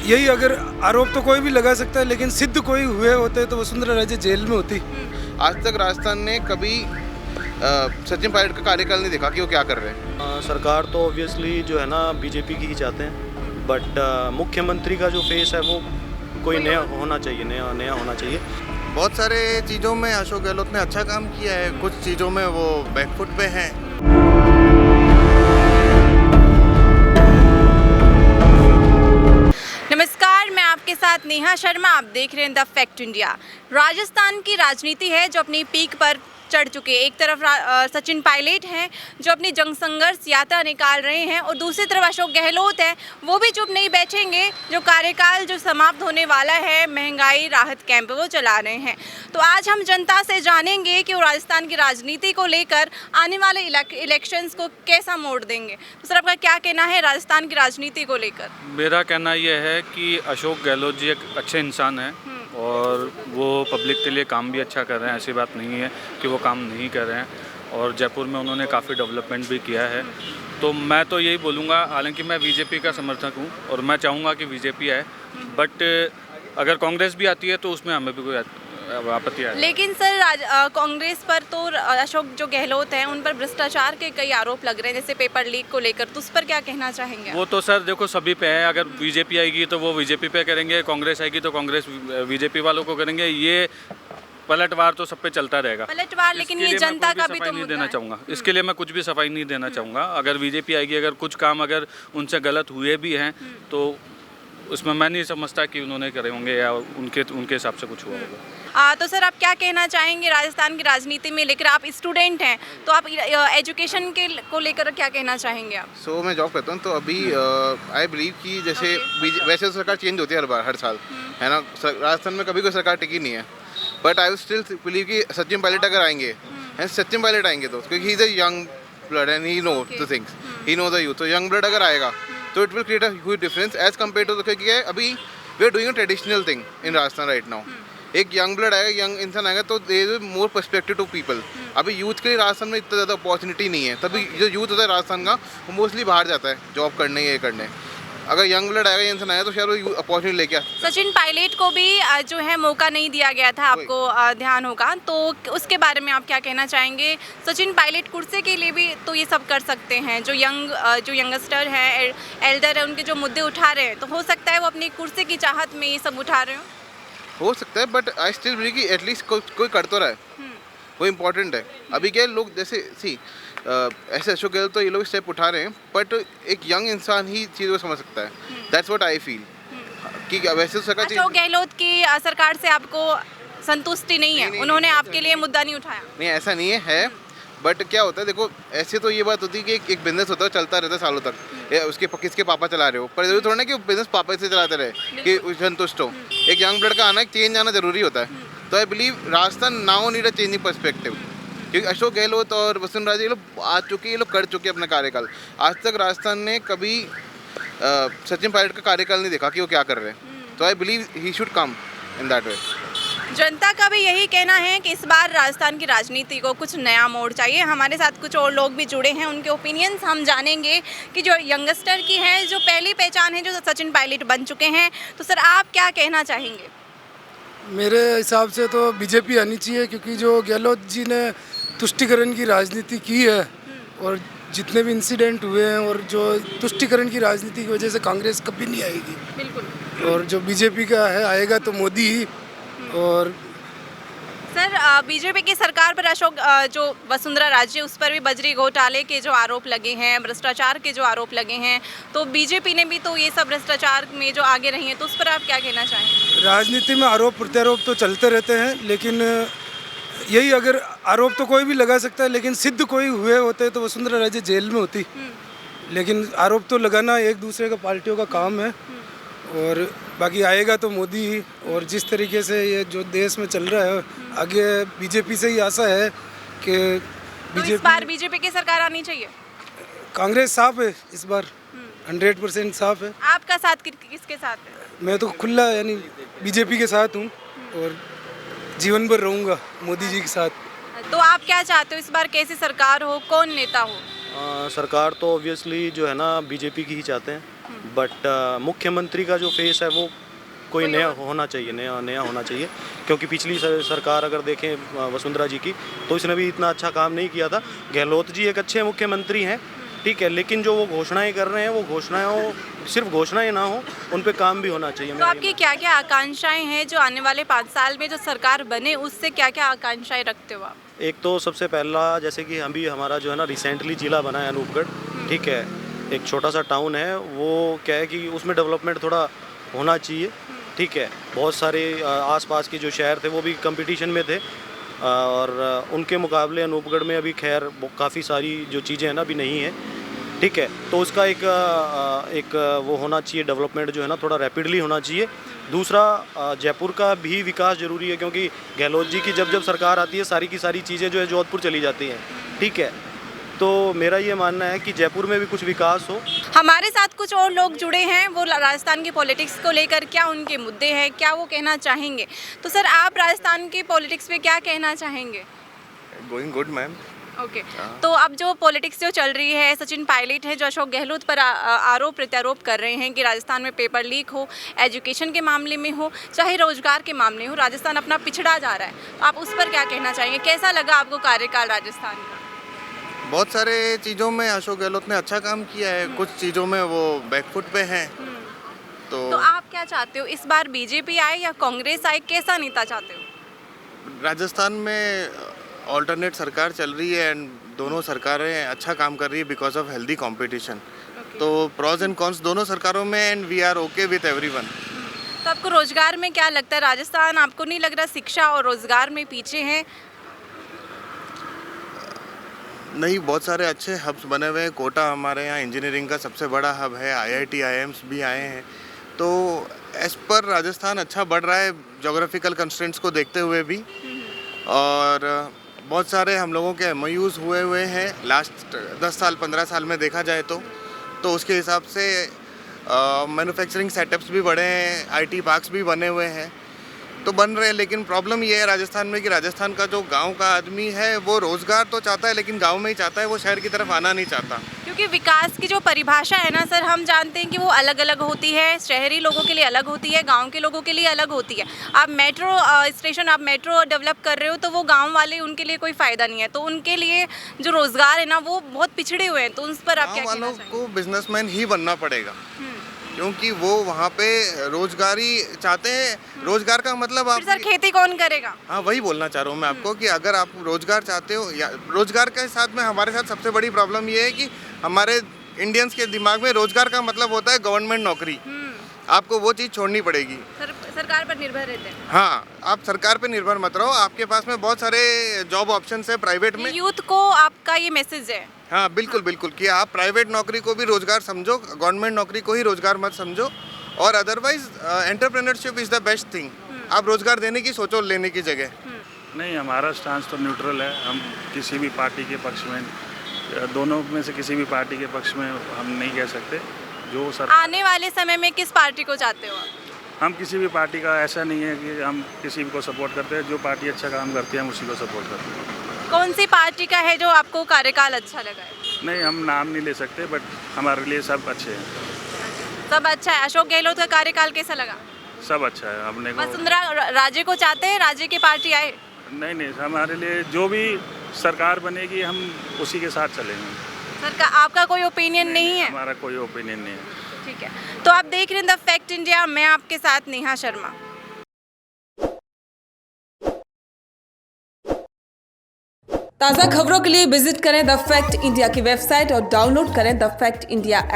यही अगर आरोप तो कोई भी लगा सकता है, लेकिन सिद्ध कोई हुए होते तो वसुंधरा राजे जेल में होती। आज तक राजस्थान ने कभी सचिन पायलट का कार्यकाल नहीं देखा कि वो क्या कर रहे हैं। सरकार तो ऑब्वियसली जो है ना बीजेपी की ही चाहते हैं, बट मुख्यमंत्री का जो फेस है वो कोई नया होना चाहिए, नया होना चाहिए। बहुत सारे चीज़ों में अशोक गहलोत ने अच्छा काम किया है, कुछ चीज़ों में वो बैकफुट पे हैं। नमस्कार, मैं आपके साथ नेहा शर्मा। आप देख रहे हैं द फैक्ट इंडिया। राजस्थान की राजनीति है जो अपनी पीक पर चढ़ चुके हैं। एक तरफ सचिन पायलट हैं जो अपनी जंग संघर्ष यात्रा निकाल रहे हैं, और दूसरी तरफ अशोक गहलोत हैं, वो भी चुप नहीं बैठेंगे। जो कार्यकाल जो समाप्त होने वाला है, महंगाई राहत कैंप वो चला रहे हैं। तो आज हम जनता से जानेंगे कि वो राजस्थान की राजनीति को लेकर आने वाले इलेक्शंस को कैसा मोड़ देंगे। तो सर, आपका क्या कहना है राजस्थान की राजनीति को लेकर? मेरा कहना यह है कि अशोक गहलोत जी एक अच्छे इंसान हैं और वो पब्लिक के लिए काम भी अच्छा कर रहे हैं। ऐसी बात नहीं है कि वो काम नहीं कर रहे हैं, और जयपुर में उन्होंने काफ़ी डेवलपमेंट भी किया है। तो मैं तो यही बोलूँगा, हालांकि मैं बीजेपी का समर्थक हूँ और मैं चाहूँगा कि बीजेपी आए, बट अगर कांग्रेस भी आती है तो उसमें हमें भी कोई आपत्ति है। लेकिन सर कांग्रेस पर तो अशोक जो गहलोत हैं उन पर भ्रष्टाचार के कई आरोप लग रहे हैं, जैसे पेपर लीक को लेकर। तो उस पर क्या कहना चाहेंगे? वो तो सर देखो सभी पे है। अगर बीजेपी आएगी तो वो बीजेपी पे करेंगे, कांग्रेस आएगी तो कांग्रेस बीजेपी वालों को करेंगे। ये पलटवार तो सब पे चलता रहेगा। पलटवार, लेकिन ये जनता का भी तो नहीं देना चाहूँगा। इसके लिए मैं कुछ भी सफाई नहीं देना चाहूँगा। अगर बीजेपी आएगी, अगर कुछ काम अगर उनसे गलत हुए भी हैं तो उसमें मैं नहीं समझता कि उन्होंने करे होंगे या उनके हिसाब से कुछ हुआ होगा। तो सर, आप क्या कहना चाहेंगे राजस्थान की राजनीति में लेकर? आप स्टूडेंट हैं तो आप एजुकेशन के को लेकर क्या कहना चाहेंगे आप? मैं जॉब करता हूँ, तो अभी आई बिलीव कि जैसे वैसे तो सरकार चेंज होती है हर साल, है ना। राजस्थान में कभी कोई सरकार टिकी नहीं है, बट आई स्टिल बिलीव कि सचिन पायलट अगर आएंगे, सचिन पायलट आएंगे तो, क्योंकि he is a young blood and he know the things, he know the youth. तो यंग ब्लड अगर आएगा तो it will create a huge difference as compare to, क्योंकि अभी we are doing a traditional thing in Rajasthan right now. एक young blood आएगा, young इंसान आएगा, तो there is more perspective to people. अभी यूथ के लिए राजस्थान में इतना ज़्यादा अपॉर्चुनिटी नहीं है, तभी जो यूथ होता है राजस्थान का वो मोस्टली बाहर जाता है जॉब करने, ये करने। अगर यंग ब्लड आएगा, इंसान आएगा, तो शायद वो अपॉर्चुनिटी लेके आता। सचिन पायलट को भी जो है मौका नहीं दिया गया था, आपको ध्यान होगा, तो उसके बारे में आप क्या कहना चाहेंगे? सचिन पायलट कुर्सी के लिए भी तो ये सब कर सकते हैं। जो यंगस्टर है, एल्डर है, उनके जो मुद्दे उठा रहे हैं, तो हो सकता है वो अपनी कुर्सी की चाहत में ये सब उठा रहे हो सकता है, बट आई स्टिल बिलीव कि एटलीस्ट कोई कर तो रहा है, वो इम्पोर्टेंट है। अभी क्या लोग जैसे ऐसे अशोक गहलोत तो ये लोग स्टेप उठा रहे हैं, बट एक यंग इंसान ही चीज़ को समझ सकता है। दैट्स व्हाट आई फील कि वैसे तो सरकार अशोक गहलोत की सरकार से आपको संतुष्टि नहीं है? उन्होंने आपके लिए मुद्दा नहीं उठाया? नहीं, ऐसा नहीं है, बट क्या होता है देखो, ऐसे तो ये बात होती है कि एक बिजनेस होता है, चलता रहता है सालों तक। उसके किसके पापा चला रहे हो, पर जरूरी थोड़ा ना कि बिजनेस पापा से चलाते रहे कि संतुष्ट हो। एक यंग ब्लड का आना, एक चेंज आना जरूरी होता है। तो I believe Rajasthan now need a changing perspective, क्योंकि अशोक गहलोत और वसुंधरा राजे ये लोग आ चुके, ये लोग कर चुके अपना कार्यकाल। आज तक राजस्थान ने कभी सचिन पायलट का कार्यकाल नहीं देखा कि वो क्या कर रहे हैं। तो I believe he should come in that way. जनता का भी यही कहना है कि इस बार राजस्थान की राजनीति को कुछ नया मोड़ चाहिए। हमारे साथ कुछ और लोग भी जुड़े हैं, उनके ओपिनियंस हम जानेंगे कि जो यंगस्टर की है, जो पहली पहचान है, जो सचिन पायलट बन चुके हैं। तो सर, आप क्या कहना चाहेंगे? मेरे हिसाब से तो बीजेपी आनी चाहिए, क्योंकि जो गहलोत जी ने तुष्टिकरण की राजनीति की है और जितने भी इंसिडेंट हुए हैं, और जो तुष्टिकरण की राजनीति की वजह से कांग्रेस कभी नहीं आएगी। बिल्कुल। और जो बीजेपी का है आएगा तो मोदी ही। और सर, बीजेपी की सरकार पर अशोक जो वसुंधरा राजे, उस पर भी बजरी घोटाले के जो आरोप लगे हैं, भ्रष्टाचार के जो आरोप लगे हैं, तो बीजेपी ने भी तो ये सब भ्रष्टाचार में जो आगे रही हैं, तो उस पर आप क्या कहना चाहेंगे? राजनीति में आरोप प्रत्यारोप तो चलते रहते हैं, लेकिन यही अगर आरोप तो कोई भी लगा सकता है, लेकिन सिद्ध कोई हुए होते तो वसुंधरा राजे जेल में होती। लेकिन आरोप तो लगाना एक दूसरे का पार्टियों का काम है, और बाकी आएगा तो मोदी ही। और जिस तरीके से ये जो देश में चल रहा है, आगे बीजेपी से ही आशा है कि तो इस बार बीजेपी की सरकार आनी चाहिए। कांग्रेस साफ है इस बार, 100% साफ है। आपका साथ किसके साथ है? मैं तो खुला यानी बीजेपी के साथ हूँ, और जीवन भर रहूँगा मोदी जी के साथ। तो आप क्या चाहते हो, इस बार कैसी सरकार हो, कौन नेता हो? सरकार तो ऑब्वियसली जो है ना बीजेपी की ही चाहते हैं, बट मुख्यमंत्री का जो फेस है वो कोई नया होना चाहिए, नया होना चाहिए, क्योंकि पिछली सरकार अगर देखें वसुंधरा जी की, तो इसने भी इतना अच्छा काम नहीं किया था। गहलोत जी एक अच्छे मुख्यमंत्री हैं, ठीक है, लेकिन जो वो घोषणाएं कर रहे हैं वो घोषणाएं सिर्फ घोषणाएं ना हो, उन पे काम भी होना चाहिए। तो आपकी क्या क्या आकांक्षाएं हैं जो आने वाले 5 साल में जो सरकार बने, उससे क्या क्या आकांक्षाएं रखते हो आप? एक तो सबसे पहला, जैसे कि अभी हमारा जो है ना रिसेंटली जिला बना है अनूपगढ़, ठीक है, एक छोटा सा टाउन है, वो क्या है कि उसमें डेवलपमेंट थोड़ा होना चाहिए, ठीक है। बहुत सारे आसपास के जो शहर थे वो भी कंपटीशन में थे, और उनके मुकाबले अनूपगढ़ में अभी खैर काफ़ी सारी जो चीज़ें हैं ना अभी नहीं है, ठीक है। तो उसका एक वो होना चाहिए, डेवलपमेंट जो है ना थोड़ा रैपिडली होना चाहिए। दूसरा, जयपुर का भी विकास ज़रूरी है, क्योंकि गहलोत जी की जब सरकार आती है सारी की सारी चीज़ें जो है जोधपुर चली जाती हैं, ठीक है। तो मेरा ये मानना है कि जयपुर में भी कुछ विकास हो। हमारे साथ कुछ और लोग जुड़े हैं, वो राजस्थान की पॉलिटिक्स को लेकर क्या उनके मुद्दे हैं, क्या वो कहना चाहेंगे। तो सर, आप राजस्थान की पॉलिटिक्स पे क्या कहना चाहेंगे? Going good ma'am. ओके, तो अब जो पॉलिटिक्स जो चल रही है, सचिन पायलट है जो अशोक गहलोत पर आरोप प्रत्यारोप कर रहे हैं कि राजस्थान में पेपर लीक हो, एजुकेशन के मामले में हो, चाहे रोजगार के मामले हो, राजस्थान अपना पिछड़ा जा रहा है। तो आप उस पर क्या कहना चाहेंगे? कैसा लगा आपको कार्यकाल राजस्थान का? बहुत सारे चीज़ों में अशोक गहलोत ने अच्छा काम किया है, कुछ चीज़ों में वो बैकफुट पे हैं। तो आप क्या चाहते हो, इस बार बीजेपी आए या कांग्रेस आए, कैसा नेता चाहते हो? राजस्थान में ऑल्टरनेट सरकार चल रही है एंड दोनों सरकारें अच्छा काम कर रही है बिकॉज ऑफ हेल्दी कंपटीशन। तो प्रॉज एंड कॉन्स दोनों सरकारों में, and we are okay with everyone. तो आपको रोजगार में क्या लगता है, राजस्थान आपको नहीं लग रहा शिक्षा और रोजगार में पीछे है? नहीं, बहुत सारे अच्छे हब्स बने हुए हैं। कोटा हमारे यहाँ इंजीनियरिंग का सबसे बड़ा हब है, IIT IIMs भी आए हैं। तो एज पर राजस्थान अच्छा बढ़ रहा है जोग्राफिकल कंस्ट्रेंट्स को देखते हुए भी, और बहुत सारे हम लोगों के MOUs हुए हैं लास्ट 10 साल 15 साल में देखा जाए तो उसके हिसाब से मैन्युफैक्चरिंग सेटअप्स भी बढ़े हैं, IT पार्क्स भी बने हुए हैं, तो बन रहे हैं। लेकिन प्रॉब्लम ये है राजस्थान में कि राजस्थान का जो गांव का आदमी है वो रोज़गार तो चाहता है, लेकिन गांव में ही चाहता है, वो शहर की तरफ आना नहीं चाहता। क्योंकि विकास की जो परिभाषा है ना सर, हम जानते हैं कि वो अलग अलग होती है, शहरी लोगों के लिए अलग होती है, गांव के लोगों के लिए अलग होती है। आप मेट्रो स्टेशन, आप मेट्रो डेवलप कर रहे हो, तो वो गांव वाले, उनके लिए कोई फ़ायदा नहीं है। तो उनके लिए जो रोज़गार है ना वो बहुत पिछड़े हुए हैं, तो उस पर आप क्या कहना वालों चाहेंगे? को बिजनेसमैन ही बनना पड़ेगा, क्योंकि वो वहाँ पे रोजगारी चाहते हैं। रोजगार का मतलब आप, फिर सर खेती कौन करेगा? हाँ वही बोलना चाह रहा हूँ मैं आपको कि अगर आप रोजगार चाहते हो, या रोजगार के साथ में हमारे साथ सबसे बड़ी प्रॉब्लम ये है कि हमारे इंडियंस के दिमाग में रोजगार का मतलब होता है गवर्नमेंट नौकरी। आपको वो चीज़ छोड़नी पड़ेगी। सरकार पर निर्भर रहते हैं। हाँ, आप सरकार पे निर्भर मत रहो, आपके पास में बहुत सारे जॉब ऑप्शंस है प्राइवेट में। यूथ को आपका ये मैसेज है? हाँ बिल्कुल बिल्कुल, कि आप प्राइवेट नौकरी को भी रोजगार समझो, गवर्नमेंट नौकरी को ही रोजगार मत समझो, और otherwise entrepreneurship is the best thing. आप रोजगार देने की सोचो, लेने की जगह। नहीं, हमारा स्टांस तो न्यूट्रल है। हम किसी भी पार्टी के पक्ष में, दोनों में से किसी भी पार्टी के पक्ष में हम नहीं कह सकते। जो सर आने वाले समय में किस पार्टी को चाहते हो आप? हम किसी भी पार्टी का ऐसा नहीं है कि हम किसी को सपोर्ट करते हैं। जो पार्टी अच्छा काम करती है हम उसी को सपोर्ट करते हैं। कौन सी पार्टी का है जो आपको कार्यकाल अच्छा लगा है? नहीं, हम नाम नहीं ले सकते, बट हमारे लिए सब अच्छे हैं। सब अच्छा है। अशोक गहलोत का कार्यकाल कैसा लगा? सब अच्छा है। हमने को वसुंधरा राजे को चाहते हैं, राजे की पार्टी आए? नहीं, हमारे लिए जो भी सरकार बनेगी हम उसी के साथ चलेंगे। सर का आपका कोई ओपिनियन नहीं है? हमारा कोई ओपिनियन नहीं है। ठीक है, तो आप देख रहे हैं द फैक्ट इंडिया, मैं आपके साथ नेहा शर्मा। ताज़ा खबरों के लिए विजिट करें द फैक्ट इंडिया की वेबसाइट और डाउनलोड करें द फैक्ट इंडिया ऐप।